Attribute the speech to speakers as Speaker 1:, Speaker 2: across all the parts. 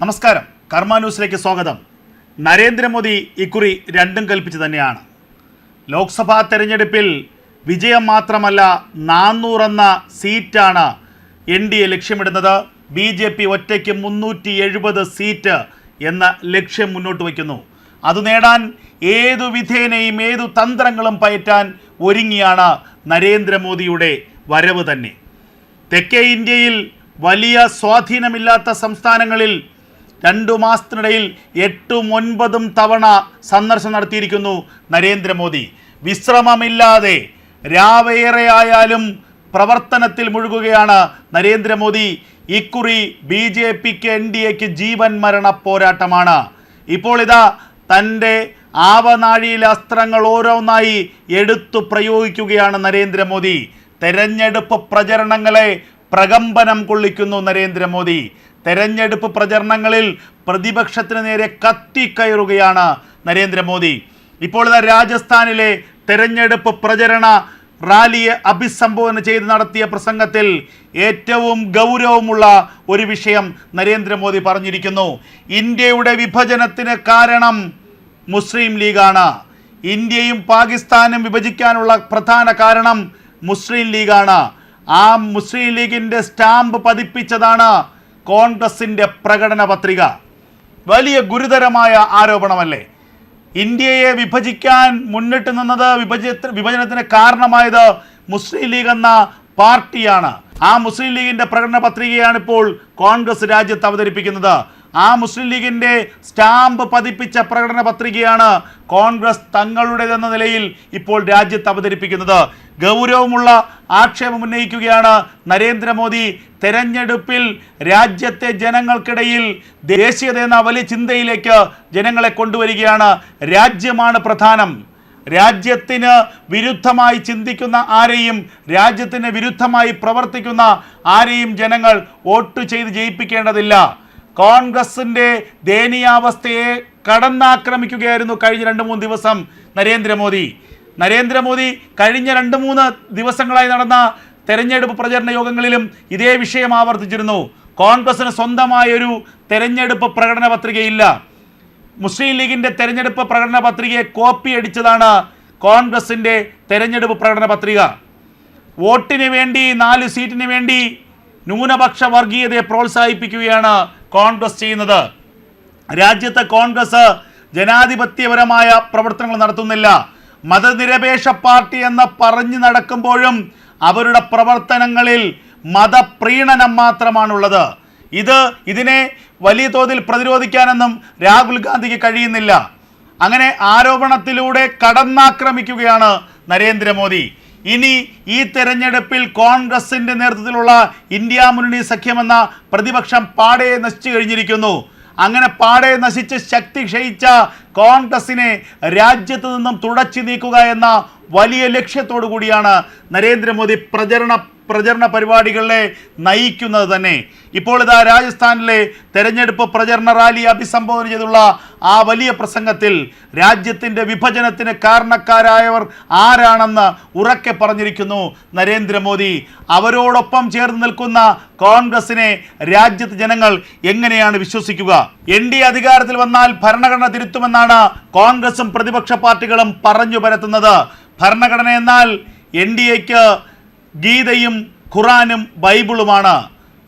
Speaker 1: നമസ്കാരം, കർമ്മ ന്യൂസിലേക്ക് സ്വാഗതം. നരേന്ദ്രമോദി ഇക്കുറി രണ്ടും കൽപ്പിച്ച് തന്നെയാണ്. ലോക്സഭാ തെരഞ്ഞെടുപ്പിൽ വിജയം മാത്രമല്ല 400 എന്ന സീറ്റാണ് NDA ലക്ഷ്യമിടുന്നത്. BJP ഒറ്റയ്ക്ക് 370 സീറ്റ് എന്ന ലക്ഷ്യം മുന്നോട്ട് വയ്ക്കുന്നു. അത് നേടാൻ ഏതു വിധേനയും ഏതു തന്ത്രങ്ങളും പയറ്റാൻ ഒരുങ്ങിയാണ് നരേന്ദ്രമോദിയുടെ വരവ് തന്നെ. തെക്കേ ഇന്ത്യയിൽ വലിയ സ്വാധീനമില്ലാത്ത സംസ്ഥാനങ്ങളിൽ 2 മാസത്തിനിടയിൽ 8-9 തവണ സന്ദർശനം നടത്തിയിരിക്കുന്നു നരേന്ദ്രമോദി. വിശ്രമമില്ലാതെ രാവേറെയായാലും പ്രവർത്തനത്തിൽ മുഴുകുകയാണ് നരേന്ദ്രമോദി. ഇക്കുറി BJPക്ക് NDAക്ക് ജീവൻ മരണ പോരാട്ടമാണ്. ഇപ്പോൾ ഇതാ തൻ്റെ ആവനാഴിയിലെ അസ്ത്രങ്ങൾ ഓരോന്നായി എടുത്തു പ്രയോഗിക്കുകയാണ് നരേന്ദ്രമോദി. തെരഞ്ഞെടുപ്പ് പ്രചരണങ്ങളെ പ്രകമ്പനം കൊള്ളിക്കുന്നു നരേന്ദ്രമോദി. തെരഞ്ഞെടുപ്പ് പ്രചരണങ്ങളിൽ പ്രതിപക്ഷത്തിന് നേരെ കത്തിക്കയറുകയാണ് നരേന്ദ്രമോദി. ഇപ്പോൾ ഇതാ രാജസ്ഥാനിലെ തെരഞ്ഞെടുപ്പ് പ്രചരണ റാലിയെ അഭിസംബോധന ചെയ്ത് നടത്തിയ പ്രസംഗത്തിൽ ഏറ്റവും ഗൗരവമുള്ള ഒരു വിഷയം നരേന്ദ്രമോദി പറഞ്ഞിരിക്കുന്നു. ഇന്ത്യയുടെ വിഭജനത്തിന് കാരണം മുസ്ലിം ലീഗാണ്. ഇന്ത്യയും പാകിസ്ഥാനും വിഭജിക്കാനുള്ള പ്രധാന കാരണം മുസ്ലിം ലീഗാണ്. ആ മുസ്ലിം ലീഗിൻ്റെ സ്റ്റാമ്പ് പതിപ്പിച്ചതാണ് കോൺഗ്രസിൻ്റെ പ്രകടന പത്രിക. വലിയ ഗുരുതരമായ ആരോപണമല്ലേ? ഇന്ത്യയെ വിഭജിക്കാൻ മുന്നിട്ട് നിന്നത്, വിഭജനത്തിന് കാരണമായത് മുസ്ലിം ലീഗ് എന്ന പാർട്ടിയാണ്. ആ മുസ്ലിം ലീഗിൻ്റെ പ്രകടന പത്രികയാണ് ഇപ്പോൾ കോൺഗ്രസ് രാജ്യത്ത് അവതരിപ്പിക്കുന്നത്. ആ മുസ്ലിം ലീഗിൻ്റെ സ്റ്റാമ്പ് പതിപ്പിച്ച പ്രകടന പത്രികയാണ് കോൺഗ്രസ് തങ്ങളുടേതെന്ന നിലയിൽ ഇപ്പോൾ രാജ്യത്ത് അവതരിപ്പിക്കുന്നത്. ഗൗരവമുള്ള ആക്ഷേപം ഉന്നയിക്കുകയാണ് നരേന്ദ്രമോദി. തെരഞ്ഞെടുപ്പിൽ രാജ്യത്തെ ജനങ്ങൾക്കിടയിൽ ദേശീയത എന്ന വലിയ ചിന്തയിലേക്ക് ജനങ്ങളെ കൊണ്ടുവരികയാണ്. രാജ്യമാണ് പ്രധാനം. രാജ്യത്തിന് വിരുദ്ധമായി ചിന്തിക്കുന്ന ആരെയും, രാജ്യത്തിന് വിരുദ്ധമായി പ്രവർത്തിക്കുന്ന ആരെയും ജനങ്ങൾ വോട്ട് ചെയ്ത് ജയിപ്പിക്കേണ്ടതില്ല. കോൺഗ്രസിൻ്റെ ദയനീയാവസ്ഥയെ കടന്നാക്രമിക്കുകയായിരുന്നു കഴിഞ്ഞ 2-3 ദിവസം നരേന്ദ്രമോദി കഴിഞ്ഞ 2-3 ദിവസങ്ങളായി നടന്ന തെരഞ്ഞെടുപ്പ് പ്രചരണ യോഗങ്ങളിലും ഇതേ വിഷയം ആവർത്തിച്ചിരുന്നു. കോൺഗ്രസിന് സ്വന്തമായൊരു തെരഞ്ഞെടുപ്പ് പ്രകടന പത്രികയില്ല. മുസ്ലിം ലീഗിൻ്റെ തെരഞ്ഞെടുപ്പ് പ്രകടന പത്രികയെ കോപ്പി അടിച്ചതാണ് കോൺഗ്രസിൻ്റെ തെരഞ്ഞെടുപ്പ് പ്രകടന പത്രിക. വോട്ടിന് വേണ്ടി, 4 സീറ്റിന് വേണ്ടി ന്യൂനപക്ഷ വർഗീയതയെ പ്രോത്സാഹിപ്പിക്കുകയാണ് കോൺഗ്രസ് ചെയ്യുന്നത്. രാജ്യത്തെ കോൺഗ്രസ് ജനാധിപത്യപരമായ പ്രവർത്തനങ്ങൾ നടത്തുന്നില്ല. മതനിരപേക്ഷ പാർട്ടി എന്ന് പറഞ്ഞു നടക്കുമ്പോഴും അവരുടെ പ്രവർത്തനങ്ങളിൽ മതപ്രീണനം മാത്രമാണുള്ളത്. ഇതിനെ വലിയ തോതിൽ പ്രതിരോധിക്കാനൊന്നും രാഹുൽ ഗാന്ധിക്ക് കഴിയുന്നില്ല. അങ്ങനെ ആരോപണത്തിലൂടെ കടന്നാക്രമിക്കുകയാണ് നരേന്ദ്രമോദി. ഇനി ഈ തെരഞ്ഞെടുപ്പിൽ കോൺഗ്രസിൻ്റെ നേതൃത്വത്തിലുള്ള ഇന്ത്യ മുന്നണി സഖ്യമെന്ന പ്രതിപക്ഷം പാടെ നശിച്ചു കഴിഞ്ഞിരിക്കുന്നു. അങ്ങനെ പാടെ നശിച്ച് ശക്തി ക്ഷയിച്ച കോൺഗ്രസിനെ രാജ്യത്ത് നിന്നും തുടച്ചു നീക്കുക എന്ന വലിയ ലക്ഷ്യത്തോടു കൂടിയാണ് നരേന്ദ്രമോദി പ്രചരണ പരിപാടികളെ നയിക്കുന്നത് തന്നെ. ഇപ്പോൾ ഇതാ രാജസ്ഥാനിലെ തെരഞ്ഞെടുപ്പ് പ്രചരണ റാലി അഭിസംബോധന ചെയ്തുള്ള ആ വലിയ പ്രസംഗത്തിൽ രാജ്യത്തിൻ്റെ വിഭജനത്തിന് കാരണക്കാരായവർ ആരാണെന്ന് ഉറക്കെ പറഞ്ഞിരിക്കുന്നു നരേന്ദ്രമോദി. അവരോടൊപ്പം ചേർന്ന് നിൽക്കുന്ന കോൺഗ്രസിനെ രാജ്യത്ത് ജനങ്ങൾ എങ്ങനെയാണ് വിശ്വസിക്കുക? NDA അധികാരത്തിൽ വന്നാൽ ഭരണഘടന തിരുത്തുമെന്നാണ് കോൺഗ്രസും പ്രതിപക്ഷ പാർട്ടികളും പറഞ്ഞു പരത്തുന്നത്. ഭരണഘടന എന്നാൽ NDAക്ക് ഗീതയും ഖുറാനും ബൈബിളുമാണ്.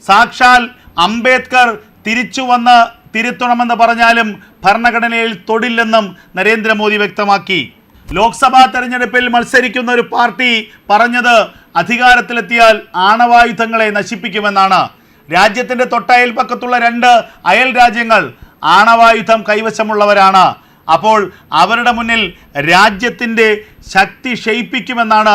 Speaker 1: സാക്ഷാൽ അംബേദ്കർ തിരിച്ചു വന്ന് തിരുത്തണമെന്ന് പറഞ്ഞാലും ഭരണഘടനയിൽ തൊടില്ലെന്നും നരേന്ദ്രമോദി വ്യക്തമാക്കി. ലോക്സഭാ തെരഞ്ഞെടുപ്പിൽ മത്സരിക്കുന്ന ഒരു പാർട്ടി പറഞ്ഞത് അധികാരത്തിലെത്തിയാൽ ആണവായുധങ്ങളെ നശിപ്പിക്കുമെന്നാണ്. രാജ്യത്തിൻ്റെ തൊട്ടയൽപ്പക്കത്തുള്ള 2 അയൽ രാജ്യങ്ങൾ ആണവായുധം കൈവശമുള്ളവരാണ്. അപ്പോൾ അവരുടെ മുന്നിൽ രാജ്യത്തിൻ്റെ ശക്തി ക്ഷയിപ്പിക്കുമെന്നാണ്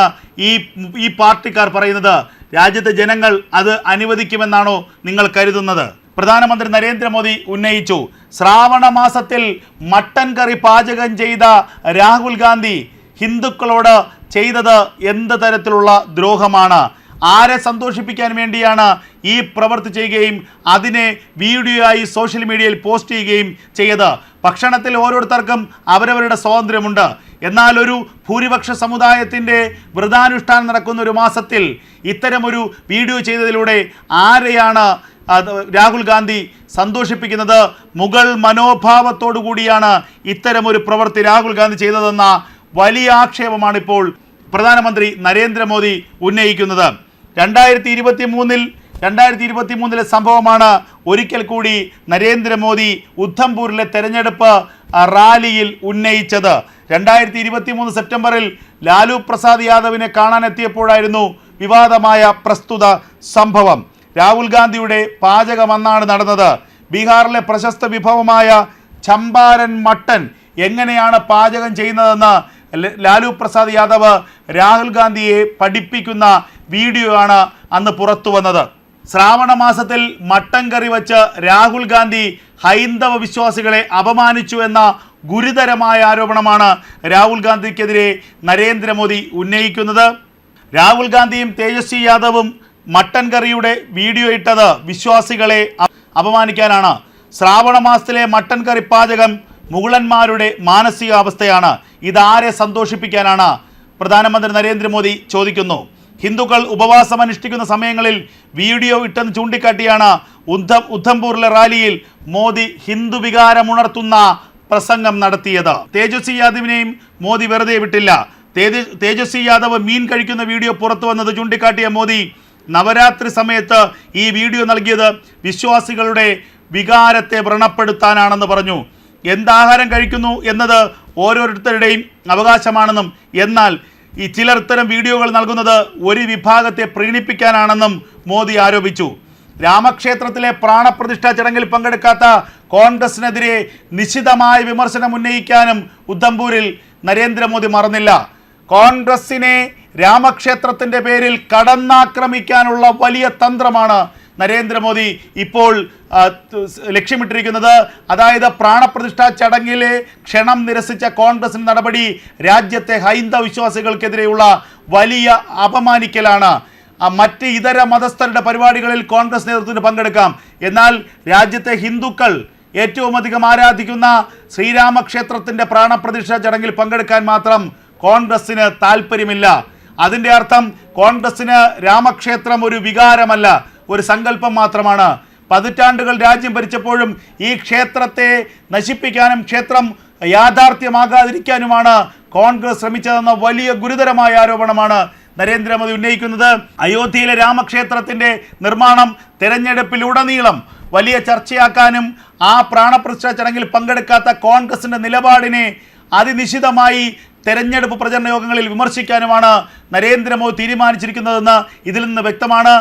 Speaker 1: ഈ പാർട്ടിക്കാർ പറയുന്നത്. രാജ്യത്തെ ജനങ്ങൾ അത് അനുവദിക്കുമെന്നാണോ നിങ്ങൾ കരുതുന്നത്? പ്രധാനമന്ത്രി നരേന്ദ്രമോദി ഉന്നയിച്ചു. ശ്രാവണ മാസത്തിൽ മട്ടൻ കറി പാചകം ചെയ്ത രാഹുൽ ഗാന്ധി ഹിന്ദുക്കളോട് ചെയ്തത് എന്ത് തരത്തിലുള്ള ദ്രോഹമാണ്? ആരെ സന്തോഷിപ്പിക്കാൻ വേണ്ടിയാണ് ഈ പ്രവൃത്തി ചെയ്യുകയും അതിനെ വീഡിയോ ആയി സോഷ്യൽ മീഡിയയിൽ പോസ്റ്റ് ചെയ്യുകയും ചെയ്തത്? ഭക്ഷണത്തിൽ ഓരോരുത്തർക്കും അവരവരുടെ സ്വാതന്ത്ര്യമുണ്ട്. എന്നാൽ ഒരു ഭൂരിപക്ഷ സമുദായത്തിൻ്റെ വ്രതാനുഷ്ഠാനം നടക്കുന്ന ഒരു മാസത്തിൽ ഇത്തരമൊരു വീഡിയോ ചെയ്തതിലൂടെ ആരെയാണ് രാഹുൽ ഗാന്ധി സന്തോഷിപ്പിക്കുന്നത് മുഗൾ മനോഭാവത്തോടു കൂടിയാണ് ഇത്തരമൊരു പ്രവൃത്തി രാഹുൽ ഗാന്ധി ചെയ്തതെന്ന വലിയ ആക്ഷേപമാണ് ഇപ്പോൾ പ്രധാനമന്ത്രി നരേന്ദ്രമോദി ഉന്നയിക്കുന്നത്. 2023-ലെ സംഭവമാണ് ഒരിക്കൽ കൂടി നരേന്ദ്രമോദി ഉദ്ധംപൂരിലെ തെരഞ്ഞെടുപ്പ് റാലിയിൽ ഉന്നയിച്ചത്. 2023 സെപ്റ്റംബറിൽ ലാലു പ്രസാദ് യാദവിനെ കാണാനെത്തിയപ്പോഴായിരുന്നു വിവാദമായ പ്രസ്തുത സംഭവം. രാഹുൽ ഗാന്ധിയുടെ പാചകം അന്നാണ് നടന്നത്. ബീഹാറിലെ പ്രശസ്ത വിഭവമായ ചമ്പാരൻ മട്ടൻ എങ്ങനെയാണ് പാചകം ചെയ്യുന്നതെന്ന് ലാലു പ്രസാദ് യാദവ് രാഹുൽ ഗാന്ധിയെ പഠിപ്പിക്കുന്ന വീഡിയോ ആണ് അന്ന് പുറത്തു വന്നത്. ശ്രാവണ മാസത്തിൽ മട്ടൻ കറി വച്ച് രാഹുൽ ഗാന്ധി ഹൈന്ദവ വിശ്വാസികളെ അപമാനിച്ചു എന്ന ഗുരുതരമായ ആരോപണമാണ് രാഹുൽ ഗാന്ധിക്കെതിരെ നരേന്ദ്രമോദി ഉന്നയിക്കുന്നത്. രാഹുൽ ഗാന്ധിയും തേജസ്വി യാദവും മട്ടൻ കറിയുടെ വീഡിയോ ഇട്ടത് വിശ്വാസികളെ അപമാനിക്കാനാണ്. ശ്രാവണ മാസത്തിലെ മട്ടൻ കറി പാചകം മുഗളന്മാരുടെ മാനസികാവസ്ഥയാണ്. ഇതാരെ സന്തോഷിപ്പിക്കാനാണ്? പ്രധാനമന്ത്രി നരേന്ദ്രമോദി ചോദിക്കുന്നു. ഹിന്ദുക്കൾ ഉപവാസം അനുഷ്ഠിക്കുന്ന സമയങ്ങളിൽ വീഡിയോ ഇട്ടെന്ന് ചൂണ്ടിക്കാട്ടിയാണ് ഉദ്ധംപൂരിലെ റാലിയിൽ മോദി ഹിന്ദു വികാരമുണർത്തുന്ന പ്രസംഗം നടത്തിയത്. തേജസ്വി യാദവിനെയും മോദി വെറുതെ വിട്ടില്ല. തേജസ്വി യാദവ് മീൻ കഴിക്കുന്ന വീഡിയോ പുറത്തു വന്നത് ചൂണ്ടിക്കാട്ടിയ മോദി നവരാത്രി സമയത്ത് ഈ വീഡിയോ നൽകിയത് വിശ്വാസികളുടെ വികാരത്തെ വ്രണപ്പെടുത്താനാണെന്ന് പറഞ്ഞു. എന്താഹാരം കഴിക്കുന്നു എന്നത് ഓരോരുത്തരുടെയും അവകാശമാണെന്നും എന്നാൽ ഈ ചിലർ ഇത്തരം വീഡിയോകൾ നൽകുന്നത് ഒരു വിഭാഗത്തെ പ്രീണിപ്പിക്കാനാണെന്നും മോദി ആരോപിച്ചു. രാമക്ഷേത്രത്തിലെ പ്രാണപ്രതിഷ്ഠാ ചടങ്ങിൽ പങ്കെടുക്കാത്ത കോൺഗ്രസിനെതിരെ നിശിതമായ വിമർശനം ഉന്നയിക്കാനും ഉദ്ധംപൂരിൽ നരേന്ദ്രമോദി മറന്നില്ല. കോൺഗ്രസിനെ രാമക്ഷേത്രത്തിൻ്റെ പേരിൽ കടന്നാക്രമിക്കാനുള്ള വലിയ തന്ത്രമാണ് നരേന്ദ്രമോദി ഇപ്പോൾ ലക്ഷ്യമിട്ടിരിക്കുന്നത്. അതായത് പ്രാണപ്രതിഷ്ഠാ ചടങ്ങിലെ ക്ഷണം നിരസിച്ച കോൺഗ്രസിന്റെ നടപടി രാജ്യത്തെ ഹൈന്ദവ വിശ്വാസികൾക്കെതിരെയുള്ള വലിയ അപമാനിക്കലാണ്. മറ്റ് ഇതര മതസ്ഥരുടെ പരിപാടികളിൽ കോൺഗ്രസ് നേതൃത്വത്തിന് പങ്കെടുക്കാം, എന്നാൽ രാജ്യത്തെ ഹിന്ദുക്കൾ ഏറ്റവും അധികം ആരാധിക്കുന്ന ശ്രീരാമക്ഷേത്രത്തിൻ്റെ പ്രാണപ്രതിഷ്ഠാ ചടങ്ങിൽ പങ്കെടുക്കാൻ മാത്രം കോൺഗ്രസിന് താല്പര്യമില്ല. അതിൻ്റെ അർത്ഥം കോൺഗ്രസിന് രാമക്ഷേത്രം ഒരു വികാരമല്ല, ഒരു സങ്കല്പം മാത്രമാണ്. പതിറ്റാണ്ടുകൾ രാജ്യം ഭരിച്ചപ്പോഴും ഈ ക്ഷേത്രത്തെ നശിപ്പിക്കാനും ക്ഷേത്രം യാഥാർത്ഥ്യമാകാതിരിക്കാനുമാണ് കോൺഗ്രസ് ശ്രമിച്ചതെന്ന വലിയ ഗുരുതരമായ ആരോപണമാണ് നരേന്ദ്രമോദി ഉന്നയിക്കുന്നത്. അയോധ്യയിലെ രാമക്ഷേത്രത്തിൻ്റെ നിർമ്മാണം തെരഞ്ഞെടുപ്പിലുടനീളം വലിയ ചർച്ചയാക്കാനും ആ പ്രാണപ്രതിഷ്ഠാ ചടങ്ങിൽ പങ്കെടുക്കാത്ത കോൺഗ്രസിൻ്റെ നിലപാടിനെ അതിനിശിതമായി തെരഞ്ഞെടുപ്പ് പ്രചരണ യോഗങ്ങളിൽ വിമർശിക്കാനുമാണ് നരേന്ദ്രമോദി തീരുമാനിച്ചിരിക്കുന്നതെന്ന് ഇതിൽ നിന്ന് വ്യക്തമാണ്.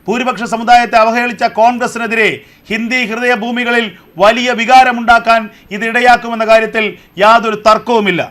Speaker 1: ഭൂരിപക്ഷ സമുദായത്തെ അവഹേളിച്ച കോൺഗ്രസിനെതിരെ ഹിന്ദി ഹൃദയഭൂമികളിൽ വലിയ വികാരമുണ്ടാക്കാൻ ഇതിടയാക്കുമെന്ന കാര്യത്തിൽ യാതൊരു തർക്കവുമില്ല.